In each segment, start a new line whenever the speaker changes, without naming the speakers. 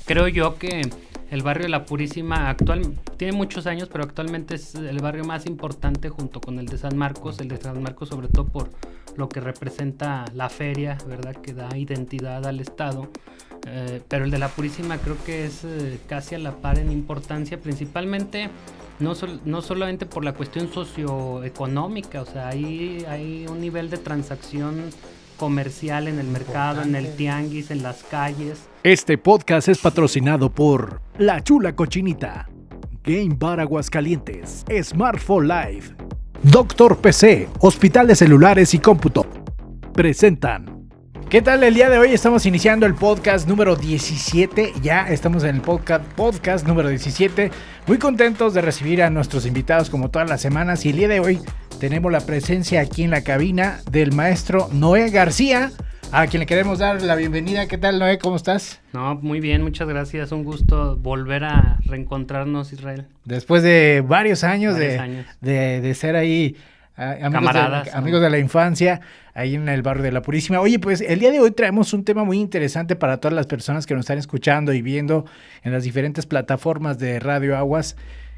Creo yo que el barrio de La Purísima tiene muchos años, pero actualmente es el barrio más importante junto con el de San Marcos. El de San Marcos sobre todo por lo que representa la feria, ¿verdad? Que da identidad al estado. Pero el de La Purísima creo que es casi a la par en importancia, principalmente no solamente por la cuestión socioeconómica, o sea, hay un nivel de transacción comercial en el mercado, en el tianguis, en las calles.
Este podcast es patrocinado por La Chula Cochinita, Game Bar Aguascalientes, Smartphone Life, Doctor PC, Hospital de Celulares y Cómputo. Presentan. ¿Qué tal? El día de hoy estamos iniciando el podcast número 17. Ya estamos en el podcast número 17. Muy contentos de recibir a nuestros invitados como todas las semanas. Y el día de hoy tenemos la presencia aquí en la cabina del maestro Noé García, a quien le queremos dar la bienvenida. ¿Qué tal, Noé? ¿Cómo estás?
No, muy bien, muchas gracias. Un gusto volver a reencontrarnos, Israel.
Después de varios años de ser ahí amigos de la infancia, ahí en el barrio de La Purísima. Oye, pues el día de hoy traemos un tema muy interesante para todas las personas que nos están escuchando y viendo en las diferentes plataformas de Radio Aguas.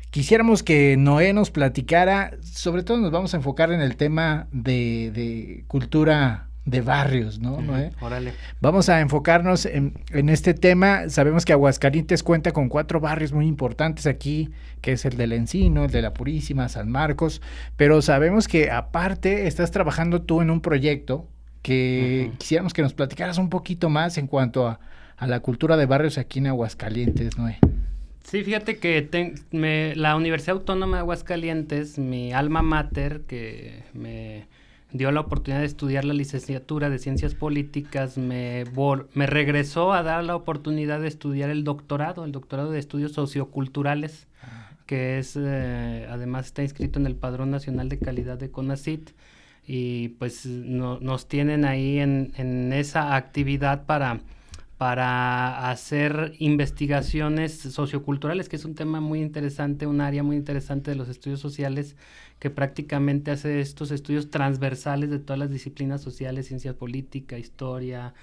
Quisiéramos que Noé nos platicara, sobre todo nos vamos a enfocar en el tema de cultura de barrios, ¿no, Noé?
Órale.
Vamos a enfocarnos en este tema. Sabemos que Aguascalientes cuenta con 4 barrios muy importantes aquí, que es el del Encino, el de La Purísima, San Marcos, pero sabemos que aparte estás trabajando tú en un proyecto que quisiéramos que nos platicaras un poquito más en cuanto a la cultura de barrios aquí en Aguascalientes, Noé.
Sí, fíjate que la Universidad Autónoma de Aguascalientes, mi alma mater, que me dio la oportunidad de estudiar la licenciatura de Ciencias Políticas, me regresó a dar la oportunidad de estudiar el doctorado de Estudios Socioculturales, que es, además está inscrito en el Padrón Nacional de Calidad de CONACYT, y pues nos tienen ahí en esa actividad para hacer investigaciones socioculturales, que es un tema muy interesante, un área muy interesante de los estudios sociales, que prácticamente hace estos estudios transversales de todas las disciplinas sociales, ciencia política, historia,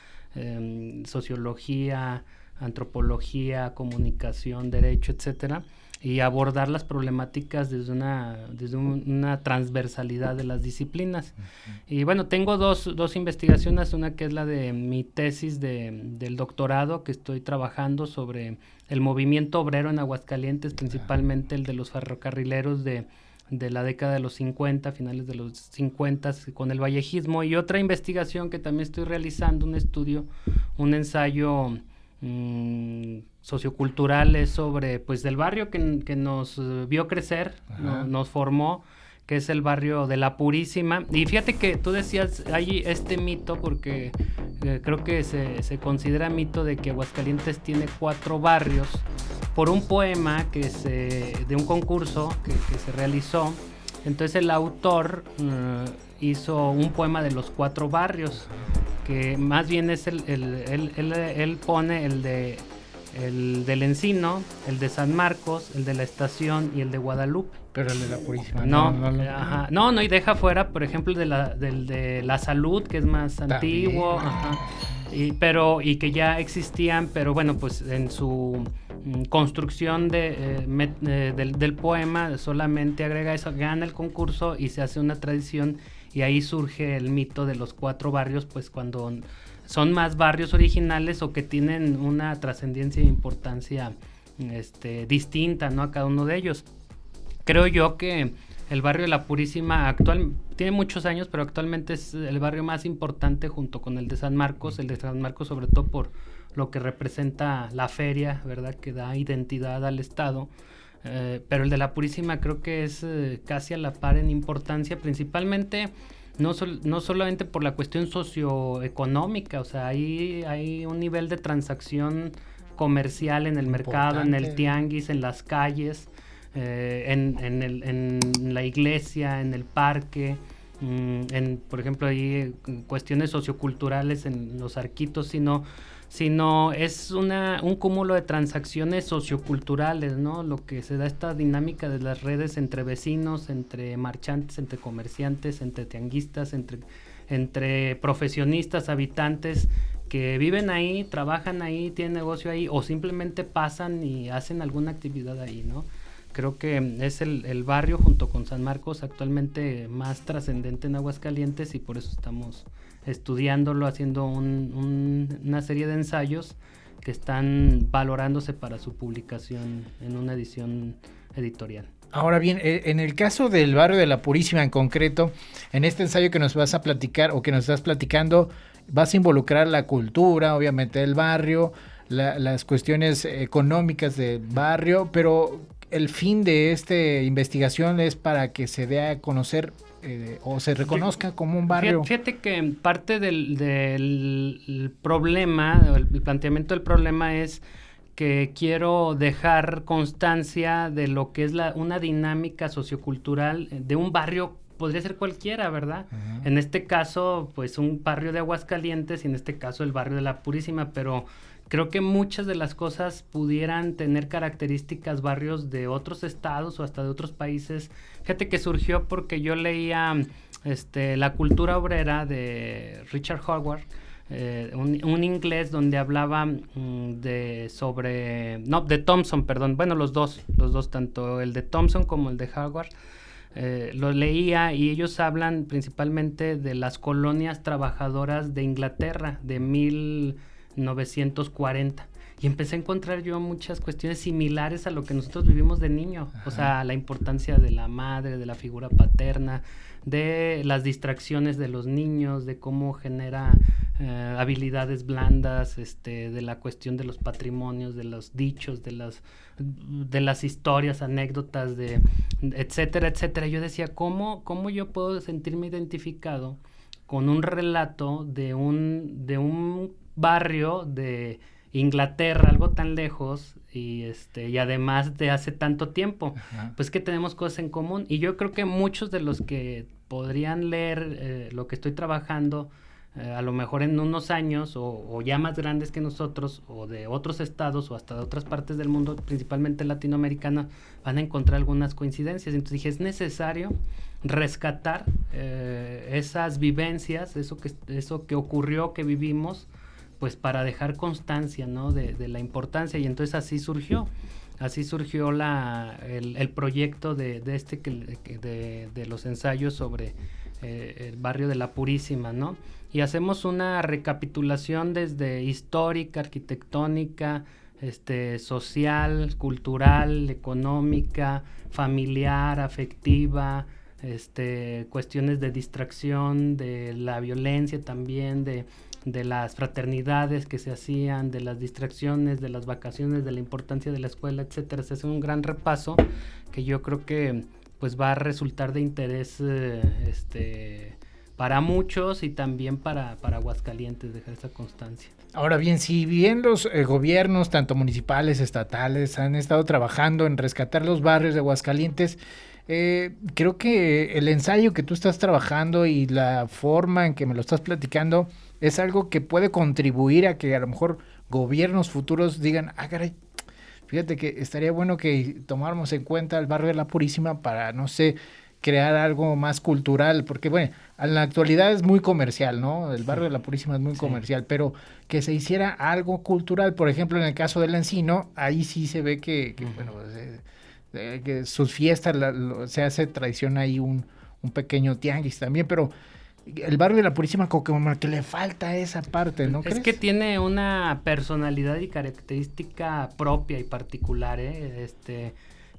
sociología, antropología, comunicación, derecho, etcétera, y abordar las problemáticas desde una transversalidad de las disciplinas. Y bueno, tengo dos investigaciones, una que es la de mi tesis del doctorado, que estoy trabajando sobre el movimiento obrero en Aguascalientes, principalmente el de los ferrocarrileros de la década de los 50, finales de los 50, con el vallejismo, y otra investigación que también estoy realizando, un ensayo socioculturales sobre pues del barrio que nos vio crecer, nos formó, que es el barrio de La Purísima. Y fíjate que tú decías, hay este mito, porque creo que se considera mito de que Aguascalientes tiene 4 barrios por un poema de un concurso que se realizó. Entonces el autor hizo un poema de los 4 barrios, que más bien es él pone el del Encino, el de San Marcos, el de la Estación y el de Guadalupe.
Pero el de La Purísima
no, y deja fuera, por ejemplo, el de la Salud, que es más antiguo, y que ya existían, pero bueno, pues en su construcción del poema solamente agrega eso, gana el concurso y se hace una tradición, y ahí surge el mito de los 4 barrios, pues cuando son más barrios originales o que tienen una trascendencia e importancia distinta, ¿no?, a cada uno de ellos. Creo yo que el barrio de La Purísima tiene muchos años, pero actualmente es el barrio más importante junto con el de San Marcos, sobre todo por lo que representa la feria, ¿verdad?, que da identidad al estado. Pero el de La Purísima creo que es casi a la par en importancia, principalmente no solamente por la cuestión socioeconómica, o sea, hay un nivel de transacción comercial en el mercado, en el tianguis, en las calles, en la iglesia, en el parque, por ejemplo, hay cuestiones socioculturales en los arquitos, sino es un cúmulo de transacciones socioculturales, ¿no? Lo que se da esta dinámica de las redes entre vecinos, entre marchantes, entre comerciantes, entre tianguistas, entre profesionistas, habitantes, que viven ahí, trabajan ahí, tienen negocio ahí, o simplemente pasan y hacen alguna actividad ahí, ¿no? Creo que es el barrio junto con San Marcos actualmente más trascendente en Aguascalientes, y por eso estamos estudiándolo, haciendo una serie de ensayos que están valorándose para su publicación en una edición editorial.
Ahora bien, en el caso del barrio de La Purísima en concreto, en este ensayo que nos vas a platicar o que nos estás platicando, vas a involucrar la cultura, obviamente, del barrio, las cuestiones económicas del barrio, pero el fin de esta investigación es para que se dé a conocer o se reconozca como un barrio.
Fíjate que parte del problema, el planteamiento del problema es que quiero dejar constancia de lo que es una dinámica sociocultural de un barrio, podría ser cualquiera, ¿verdad? Uh-huh. En este caso, pues un barrio de Aguascalientes, y en este caso el barrio de La Purísima, pero creo que muchas de las cosas pudieran tener características barrios de otros estados o hasta de otros países. Fíjate que surgió porque yo leía La cultura obrera de Richard Howard, un inglés, donde hablaba de Thompson, perdón, bueno, los dos, tanto el de Thompson como el de Howard. Lo leía y ellos hablan principalmente de las colonias trabajadoras de Inglaterra de 1940, y empecé a encontrar yo muchas cuestiones similares a lo que nosotros vivimos de niño. Ajá. O sea, la importancia de la madre, de la figura paterna, de las distracciones de los niños, de cómo genera habilidades blandas, de la cuestión de los patrimonios, de los dichos, de las historias, anécdotas, etcétera, etcétera. Yo decía, ¿cómo yo puedo sentirme identificado con un relato de un barrio de Inglaterra, algo tan lejos, y además de hace tanto tiempo? Ajá. Pues que tenemos cosas en común, y yo creo que muchos de los que podrían leer lo que estoy trabajando, a lo mejor en unos años, o ya más grandes que nosotros, o de otros estados, o hasta de otras partes del mundo, principalmente latinoamericana, van a encontrar algunas coincidencias. Entonces dije, es necesario rescatar esas vivencias, eso que ocurrió, que vivimos, pues para dejar constancia, ¿no?, de la importancia. Y entonces así surgió el proyecto de los ensayos sobre el barrio de La Purísima, ¿no? Y hacemos una recapitulación desde histórica, arquitectónica, social, cultural, económica, familiar, afectiva, cuestiones de distracción, de la violencia también, de las fraternidades que se hacían, de las distracciones, de las vacaciones, de la importancia de la escuela, etcétera. Se hace un gran repaso que yo creo que pues va a resultar de interés para muchos, y también para Aguascalientes, dejar esa constancia.
Ahora bien, si bien los gobiernos, tanto municipales, estatales, han estado trabajando en rescatar los barrios de Aguascalientes, creo que el ensayo que tú estás trabajando y la forma en que me lo estás platicando es algo que puede contribuir a que a lo mejor gobiernos futuros digan, caray, fíjate que estaría bueno que tomáramos en cuenta el barrio de La Purísima para, no sé, crear algo más cultural, porque bueno, en la actualidad es muy comercial, ¿no? El barrio de La Purísima es muy comercial, pero que se hiciera algo cultural. Por ejemplo, en el caso del Encino, ahí sí se ve que bueno, que sus fiestas se hace tradición ahí un pequeño tianguis también, pero el barrio de La Purísima como que le falta esa parte, ¿no crees?
Es que tiene una personalidad y característica propia y particular,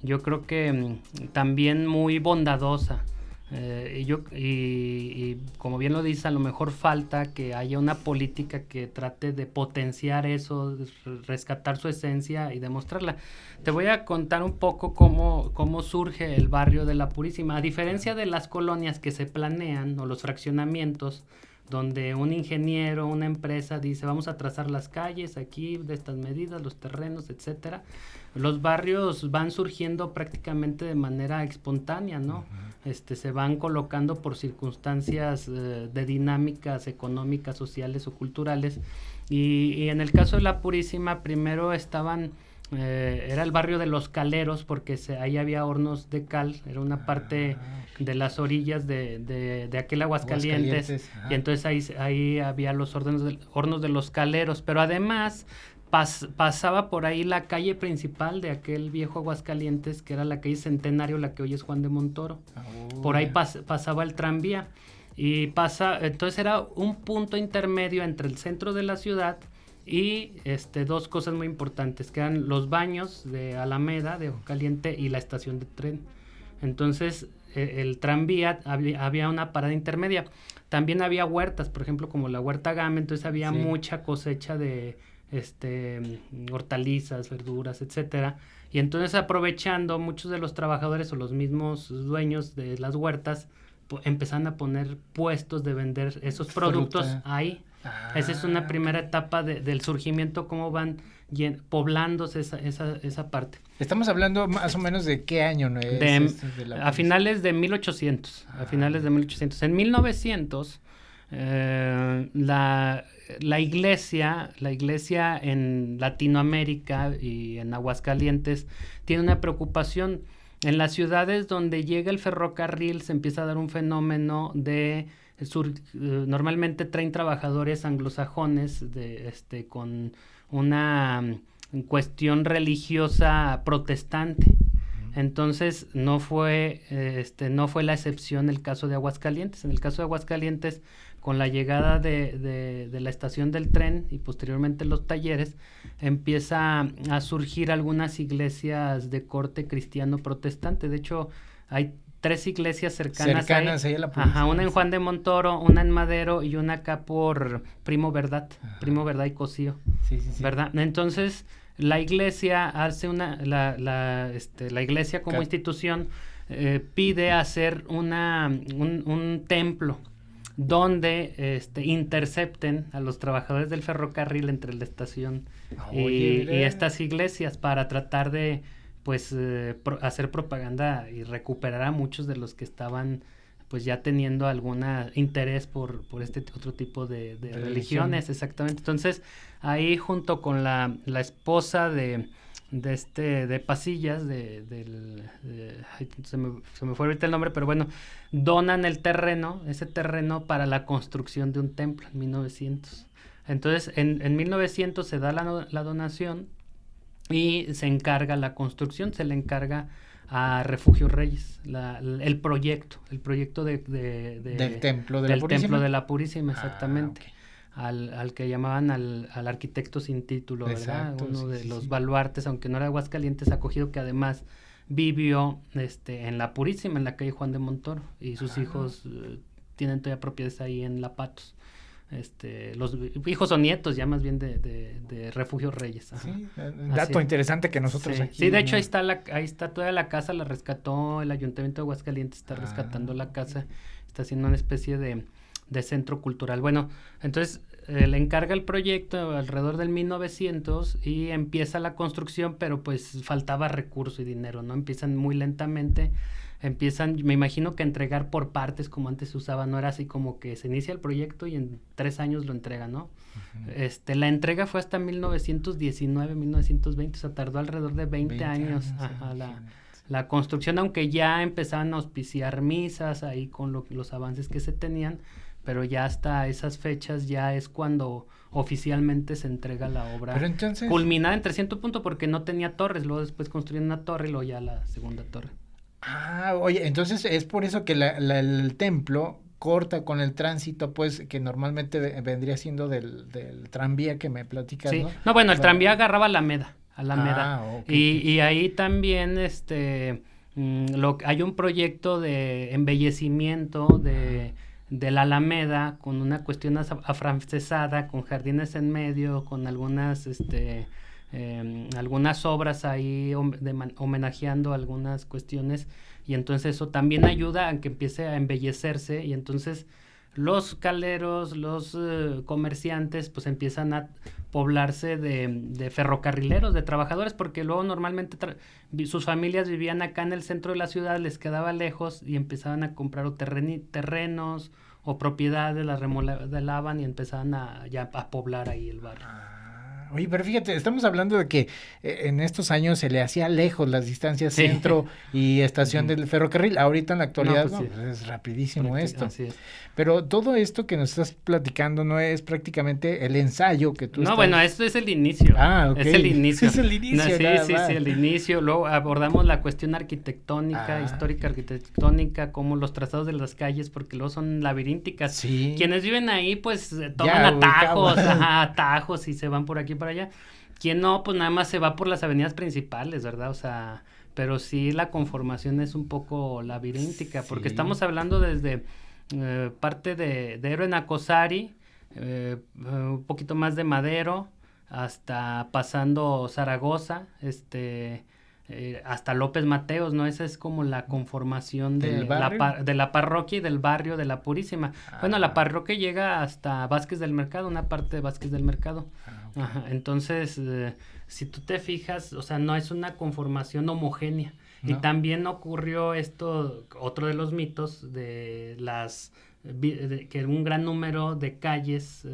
yo creo que también muy bondadosa, y como bien lo dices, a lo mejor falta que haya una política que trate de potenciar eso, rescatar su esencia y demostrarla. Te voy a contar un poco cómo surge el barrio de La Purísima. A diferencia de las colonias que se planean, o los fraccionamientos, donde un ingeniero, una empresa dice, vamos a trazar las calles aquí de estas medidas, los terrenos, etcétera. Los barrios van surgiendo prácticamente de manera espontánea, ¿no? Uh-huh. Se van colocando por circunstancias de dinámicas económicas, sociales o culturales. Y en el caso de La Purísima, primero estaban era el barrio de Los Caleros, porque ahí había hornos de cal, era una parte de las orillas de aquel Aguascalientes, y entonces ahí había los hornos de Los Caleros, pero además pasaba por ahí la calle principal de aquel viejo Aguascalientes, que era la calle Centenario, la que hoy es Juan de Montoro. Por ahí pasaba el tranvía, entonces era un punto intermedio entre el centro de la ciudad y dos cosas muy importantes, que eran los baños de Alameda, de Ojo Caliente, y la estación de tren. Entonces el tranvía, había una parada intermedia. También había huertas, por ejemplo, como la Huerta Game, entonces había mucha cosecha de hortalizas, verduras, etcétera. Y entonces, aprovechando, muchos de los trabajadores o los mismos dueños de las huertas empezaron a poner puestos de vender esos productos ahí. Esa es una primera etapa del surgimiento, cómo van poblándose esa parte.
Estamos hablando más o menos de qué año, ¿no?
A finales de 1800. A finales de 1800. En 1900, la iglesia en Latinoamérica y en Aguascalientes tiene una preocupación. En las ciudades donde llega el ferrocarril se empieza a dar un fenómeno de normalmente traen trabajadores anglosajones con una cuestión religiosa protestante. Entonces no fue la excepción el caso de Aguascalientes. En el caso de Aguascalientes, con la llegada de la estación del tren y posteriormente los talleres, empieza a surgir algunas iglesias de corte cristiano protestante. De hecho, hay 3 iglesias cercanas ahí a la Purísima. Una en Juan de Montoro, una en Madero y una acá por Primo Verdad y Cosío. Sí. ¿Verdad? Entonces, la iglesia hace la iglesia como institución pide hacer un templo donde intercepten a los trabajadores del ferrocarril entre la estación y estas iglesias, para tratar de hacer propaganda y recuperar a muchos de los que estaban pues ya teniendo algún interés por este otro tipo de religiones. Exactamente. Entonces ahí, junto con la esposa de Pasillas, se me fue ahorita el nombre, pero bueno, donan ese terreno para la construcción de un templo en 1900. Entonces en 1900 se da la donación y se encarga la construcción, se le encarga a Refugio Reyes el proyecto del templo de la Purísima, exactamente. Al que llamaban al arquitecto sin título, ¿verdad? Uno de los baluartes, aunque no era Aguascalientes, acogido, que además vivió en la Purísima, en la calle Juan de Montoro, y sus hijos tienen todavía propiedades ahí en La Patos. Los hijos o nietos ya más bien de Refugio Reyes.
Sí, dato interesante que nosotros aquí.
Sí, de hecho ahí está toda la casa, la rescató el Ayuntamiento de Aguascalientes, está rescatando la casa, está haciendo una especie de centro cultural. Bueno, entonces le encarga el proyecto alrededor del 1900 y empieza la construcción, pero pues faltaba recurso y dinero, ¿no? Empiezan muy lentamente. Me imagino que entregar por partes, como antes se usaba, no era así como que se inicia el proyecto y en 3 años lo entrega, ¿no? La entrega fue hasta 1919, 1920, o sea, tardó alrededor de 20 años la construcción, aunque ya empezaban a auspiciar misas ahí con los avances que se tenían, pero ya hasta esas fechas ya es cuando oficialmente se entrega la obra. Pero entonces, culminada en 300 puntos, porque no tenía torres, luego después construyeron una torre y luego ya la segunda torre.
Oye, entonces es por eso que el templo corta con el tránsito, pues, que normalmente vendría siendo del tranvía que me platicas, ¿no?
No, bueno, el tranvía agarraba Alameda. Okay. Y ahí también hay un proyecto de embellecimiento de la Alameda, con una cuestión afrancesada, con jardines en medio, con algunas obras ahí homenajeando algunas cuestiones, y entonces eso también ayuda a que empiece a embellecerse, y entonces los caleros, los comerciantes pues empiezan a poblarse de ferrocarrileros, de trabajadores, porque luego normalmente sus familias vivían acá en el centro de la ciudad, les quedaba lejos y empezaban a comprar terrenos o propiedades, las remodelaban y empezaban a poblar ahí el barrio.
Oye, pero fíjate, estamos hablando de que en estos años se le hacía lejos las distancias centro y estación del ferrocarril. Ahorita en la actualidad
pues
es rapidísimo esto.
Así es.
Pero todo esto que nos estás platicando no es prácticamente el ensayo que tú
bueno, esto es el inicio.
Ok.
Es el inicio.
Es el inicio.
Sí, el inicio. Luego abordamos la cuestión arquitectónica, histórica arquitectónica, como los trazados de las calles, porque luego son laberínticas.
Sí.
Quienes viven ahí, pues toman atajos y se van por aquí y por allá. Quien no, pues nada más se va por las avenidas principales, ¿verdad? O sea, pero sí la conformación es un poco labiríntica, porque estamos hablando desde parte de Héroe Nacosari, un poquito más de Madero, hasta pasando Zaragoza, hasta López Mateos, ¿no? Esa es como la conformación de la parroquia y del barrio de la Purísima. Bueno, la parroquia llega hasta Vázquez del Mercado, una parte de Vázquez del Mercado. Okay. Ajá, entonces, si tú te fijas, o sea, no es una conformación homogénea. ¿No? Y también ocurrió otro de los mitos de que un gran número de calles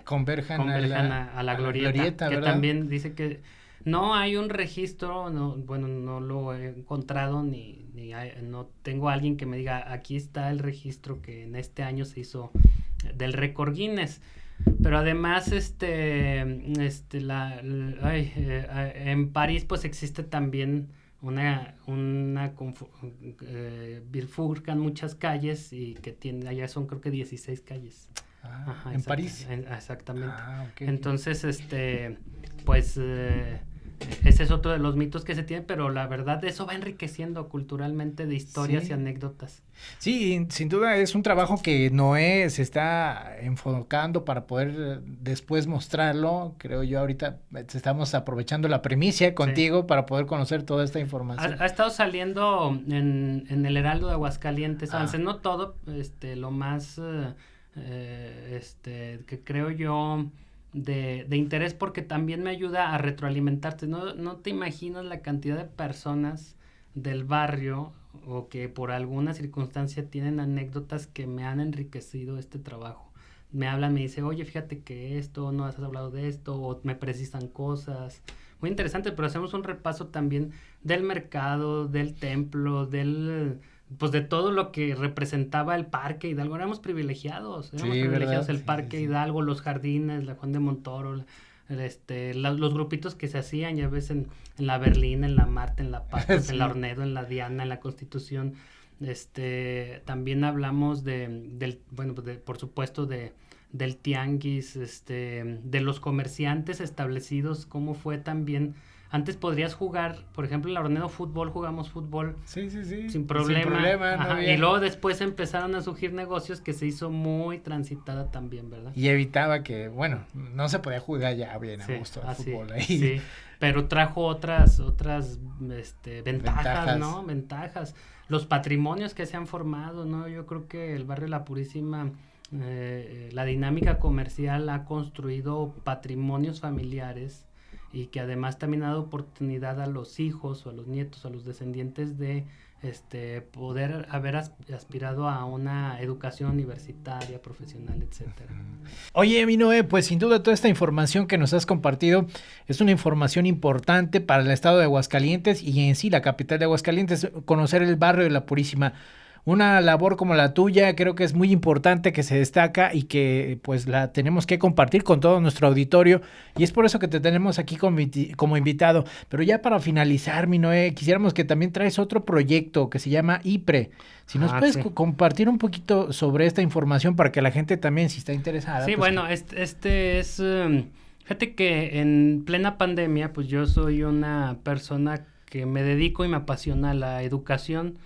converjan
a la glorieta, que ¿verdad? También dice que no hay un registro, no lo he encontrado no tengo a alguien que me diga aquí está el registro que en este año se hizo del récord Guinness. Pero además en París pues existe también bifurcan muchas calles y que allá son creo que 16 calles.
Ajá, en París.
Exactamente.
Okay.
Entonces, pues ese es otro de los mitos que se tiene, pero la verdad eso va enriqueciendo culturalmente de historias y anécdotas.
Sí, sin duda es un trabajo que Noé se está enfocando para poder después mostrarlo. Creo yo ahorita estamos aprovechando la primicia contigo para poder conocer toda esta información.
Ha estado saliendo en el Heraldo de Aguascalientes, no todo, lo más que creo yo de interés, porque también me ayuda a retroalimentarte. No te imaginas la cantidad de personas del barrio o que por alguna circunstancia tienen anécdotas que me han enriquecido este trabajo. Me hablan, me dicen, oye, fíjate que esto, no has hablado de esto, o me precisan cosas. Muy interesante, pero hacemos un repaso también del mercado, del templo, pues de todo lo que representaba el Parque Hidalgo. Éramos privilegiados, el Parque Hidalgo, los jardines, la Juan de Montoro, los grupitos que se hacían, ya ves, en la Berlina, en la Marte, en la Paz, en la Ornedo, en la Diana, en la Constitución. También hablamos por supuesto, del tianguis, de los comerciantes establecidos, cómo fue también. Antes podrías jugar, por ejemplo, en la Ornedo jugamos fútbol.
Sí.
Sin problema.
No,
y luego después empezaron a surgir negocios que se hizo muy transitada también, ¿verdad?
Y evitaba que, no se podía jugar ya bien a gusto el fútbol ahí.
Sí, pero trajo otras ventajas, ¿no? Ventajas. Los patrimonios que se han formado, ¿no? Yo creo que el barrio La Purísima, la dinámica comercial ha construido patrimonios familiares y que además también ha dado oportunidad a los hijos o a los nietos, a los descendientes de poder haber aspirado a una educación universitaria, profesional, etcétera.
Oye, mi Noé, pues sin duda toda esta información que nos has compartido es una información importante para el estado de Aguascalientes y en sí la capital de Aguascalientes, conocer el barrio de La Purísima. Una labor como la tuya creo que es muy importante, que se destaca y que pues la tenemos que compartir con todo nuestro auditorio, y es por eso que te tenemos aquí como invitado. Pero ya para finalizar, mi Noé, quisiéramos que también traes otro proyecto que se llama IPRE. Si nos puedes compartir un poquito sobre esta información para que la gente también, si está interesada.
Sí, pues, bueno, fíjate que en plena pandemia, pues yo soy una persona que me dedico y me apasiona la educación.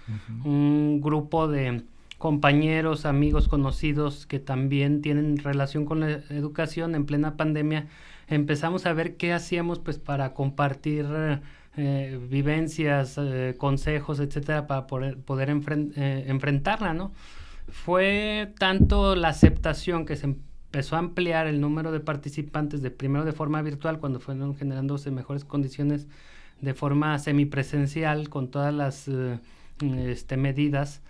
Un grupo de compañeros, amigos, conocidos que también tienen relación con la educación. En plena pandemia empezamos a ver qué hacíamos pues para compartir vivencias, consejos, etcétera, para poder enfrentarla, ¿no? Fue tanto la aceptación que se empezó a ampliar el número de participantes, primero de forma virtual, cuando fueron generándose mejores condiciones de forma semipresencial con todas las medidas,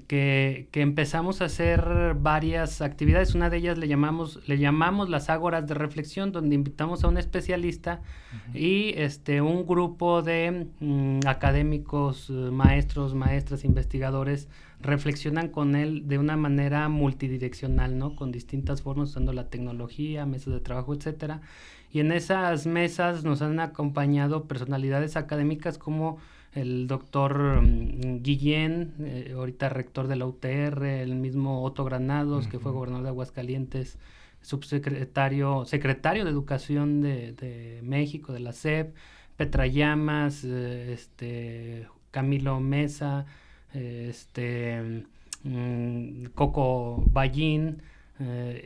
que empezamos a hacer varias actividades. Una de ellas le llamamos las ágoras de reflexión, donde invitamos a un especialista y un grupo de académicos, maestros, maestras, investigadores, reflexionan con él de una manera multidireccional, ¿no? Con distintas formas, usando la tecnología, mesas de trabajo, etcétera. Y en esas mesas nos han acompañado personalidades académicas como el doctor Guillén, ahorita rector de la UTR, el mismo Otto Granados, que fue gobernador de Aguascalientes, secretario de Educación de México, de la SEP, Petra Llamas, Camilo Mesa, Coco Ballín,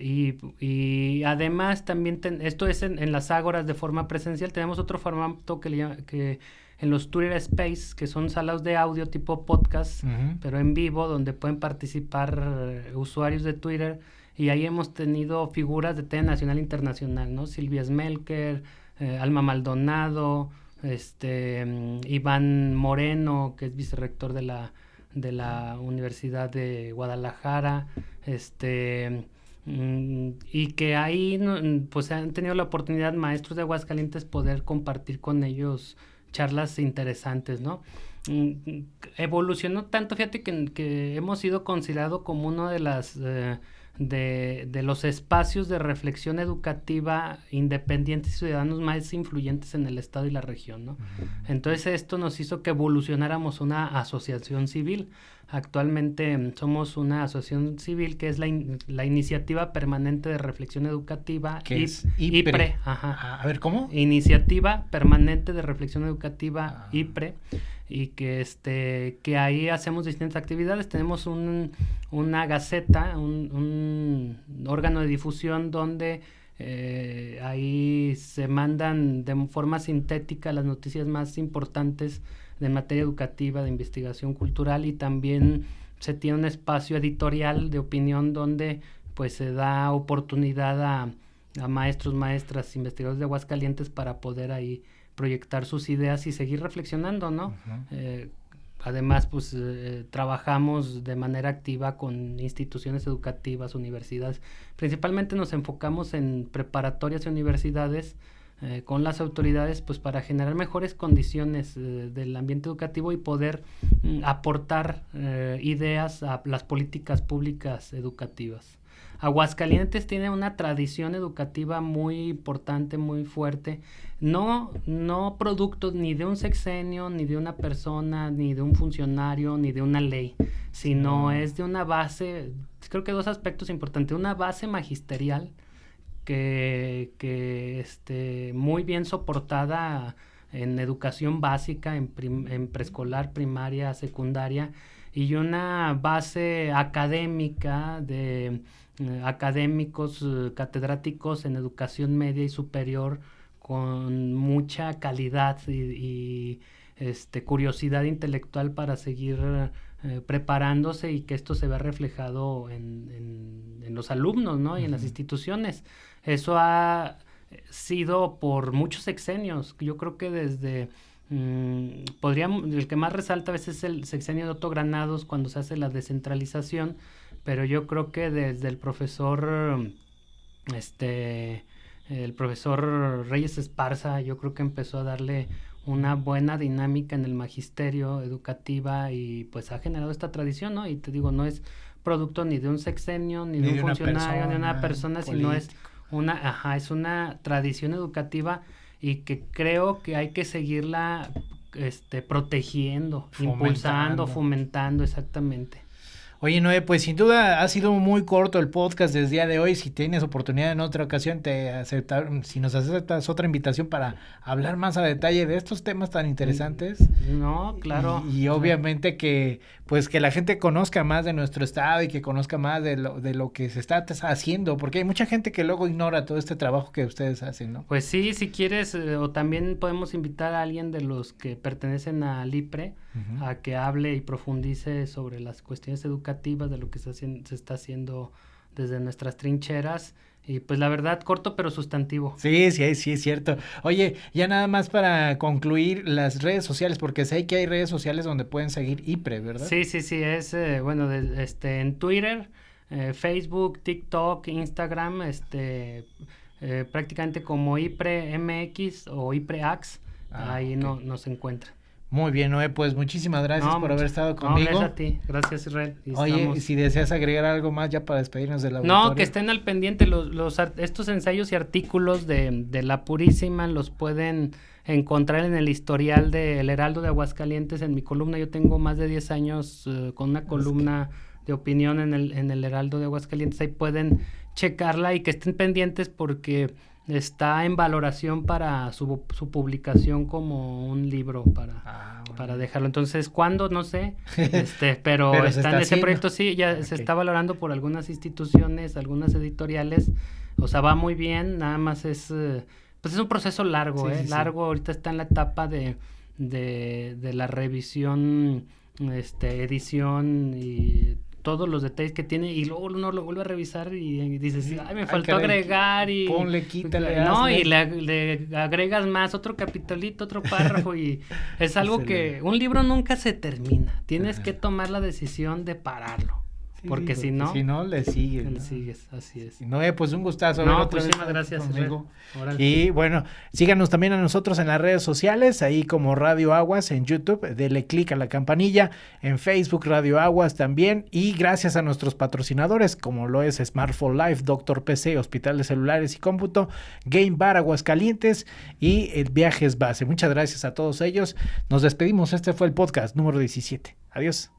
y además también esto es en las ágoras de forma presencial. Tenemos otro formato que en los Twitter Space, que son salas de audio tipo podcast, pero en vivo, donde pueden participar usuarios de Twitter, y ahí hemos tenido figuras de talla nacional e internacional, ¿no? Silvia Smelker, Alma Maldonado, Iván Moreno, que es vicerrector de la Universidad de Guadalajara, y que ahí pues han tenido la oportunidad maestros de Aguascalientes poder compartir con ellos charlas interesantes, ¿no? Evolucionó tanto, fíjate, que hemos sido considerados como uno de las de los espacios de reflexión educativa independientes y ciudadanos más influyentes en el estado y la región, ¿no? Entonces esto nos hizo que evolucionáramos una asociación civil. Actualmente somos una asociación civil que es la Iniciativa Permanente de Reflexión Educativa,
que es IPRE.
Ajá.
A ver, ¿cómo?
Iniciativa Permanente de Reflexión Educativa, IPRE, y que ahí hacemos distintas actividades. Tenemos una gaceta, un órgano de difusión donde ahí se mandan de forma sintética las noticias más importantes de materia educativa, de investigación cultural, y también se tiene un espacio editorial de opinión donde pues se da oportunidad a maestros, maestras, investigadores de Aguascalientes para poder ahí proyectar sus ideas y seguir reflexionando, ¿no? Además, pues trabajamos de manera activa con instituciones educativas, universidades. Principalmente nos enfocamos en preparatorias y universidades con las autoridades, pues para generar mejores condiciones del ambiente educativo y poder aportar ideas a las políticas públicas educativas. Aguascalientes tiene una tradición educativa muy importante, muy fuerte, no producto ni de un sexenio, ni de una persona, ni de un funcionario, ni de una ley, sino es de una base, creo que dos aspectos importantes: una base magisterial que muy bien soportada en educación básica, en preescolar, primaria, secundaria, y una base académica de académicos, catedráticos en educación media y superior con mucha calidad y curiosidad intelectual para seguir preparándose, y que esto se vea reflejado en los alumnos, ¿no? Y en las instituciones. Eso ha sido por muchos sexenios. Yo creo que desde el que más resalta a veces es el sexenio de Otto Granados, cuando se hace la descentralización, pero yo creo que desde el profesor Reyes Esparza, yo creo que empezó a darle una buena dinámica en el magisterio educativa, y pues ha generado esta tradición, ¿no? Y te digo, no es producto ni de un sexenio, ni de un funcionario, ni de una persona, sino es una tradición educativa, y que creo que hay que seguirla protegiendo, impulsando, fomentando, exactamente.
Oye, Noé, pues sin duda ha sido muy corto el podcast desde el día de hoy. Si tienes oportunidad en otra ocasión, si nos aceptas otra invitación para hablar más a detalle de estos temas tan interesantes.
No, claro.
Y obviamente que la gente conozca más de nuestro estado y que conozca más de lo que se está haciendo, porque hay mucha gente que luego ignora todo este trabajo que ustedes hacen, ¿no?
Pues sí, si quieres, o también podemos invitar a alguien de los que pertenecen al IPRE a que hable y profundice sobre las cuestiones educativas, de lo que se está haciendo desde nuestras trincheras, Y pues la verdad, corto pero sustantivo.
Sí, es cierto. Oye, ya nada más para concluir las redes sociales, porque sé que hay redes sociales donde pueden seguir IPRE, ¿verdad?
Sí, es, bueno, en Twitter, Facebook, TikTok, Instagram, prácticamente como IPRE MX o IPRE AX, ahí
ok.
nos encuentra.
Muy bien, Noé, pues muchísimas gracias por haber estado conmigo.
No, gracias a ti, gracias Israel.
Oye, si deseas agregar algo más ya para despedirnos del auditorio.
No, que estén al pendiente, estos ensayos y artículos de La Purísima los pueden encontrar en el historial del Heraldo de Aguascalientes, en mi columna. Yo tengo más de 10 años con una columna de opinión en el Heraldo de Aguascalientes, ahí pueden checarla y que estén pendientes porque está en valoración para su publicación como un libro para dejarlo. Entonces, ¿cuándo? No sé, pero está en ese proyecto, sí, ya se está valorando por algunas instituciones, algunas editoriales, o sea, va muy bien, nada más pues es un proceso largo, largo, ahorita está en la etapa de la revisión, edición y todos los detalles que tiene, y luego uno lo vuelve a revisar y dices, ay, me faltó agregar, y
ponle, quítale,
no, y le agregas más, otro capitolito, otro párrafo, y es algo que un libro nunca se termina, tienes que tomar la decisión de pararlo, porque si no
le sigues,
le sigues, así es.
No, pues un gustazo.
Muchísimas gracias,
y bueno, síganos también a nosotros en las redes sociales, ahí como Radio Aguas en YouTube, dele click a la campanilla, en Facebook Radio Aguas también, y gracias a nuestros patrocinadores como lo es Smartphone Life, Doctor PC, Hospital de Celulares y Cómputo, Game Bar Aguascalientes y el Viajes Base. Muchas gracias a todos ellos. Nos despedimos. Este fue el podcast número 17. Adiós.